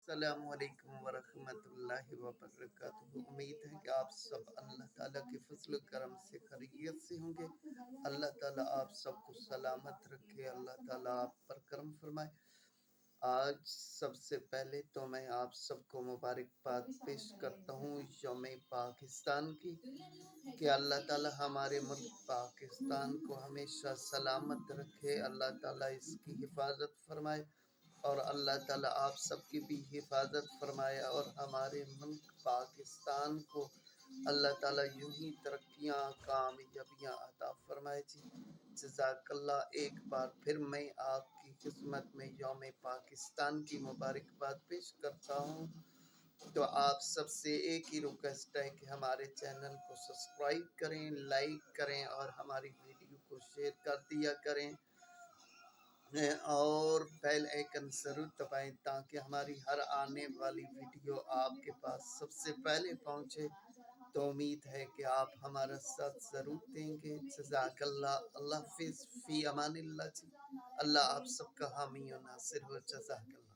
अस्सलाम वालेकुम वरहमतुल्लाहि वबरकातुहू। उम्मीद है कि आप सब अल्लाह ताला के फजल करम से खैरियत से होंगे। अल्लाह ताला आप सबको सलामत रखे, अल्लाह ताला आप पर करम फरमाए। आज सबसे पहले तो मैं आप सबको मुबारकबाद पेश करता हूँ यौम पाकिस्तान की, कि अल्लाह ताला हमारे मुल्क पाकिस्तान को हमेशा सलामत रखे, अल्लाह ताला इसकी हिफाजत फरमाए और अल्लाह ताला आप सबकी भी हिफाजत फरमाए और हमारे मुल्क पाकिस्तान को अल्लाह ताला यूं ही तरक्कियाँ कामयाबियाँ अता फरमाए जी। जज़ाकल्लाह। एक बार फिर मैं आपकी खिदमत में यौम पाकिस्तान की मुबारकबाद पेश करता हूँ। तो आप सबसे एक ही रिक्वेस्ट है कि हमारे चैनल को सब्सक्राइब करें, लाइक करें और हमारी वीडियो को शेयर कर दिया करें और बेल आइकन ज़रूर दबाएं ताकि हमारी हर आने वाली वीडियो आपके पास सबसे पहले पहुंचे। तो उम्मीद है कि आप हमारा साथ ज़रूर देंगे। जज़ाकल्लाह। अल्लाह हाफ़िज़, फ़ी अमानिल्लाह जी। अल्लाह आप सबका हामी और नासिर हो। जज़ाकल्लाह।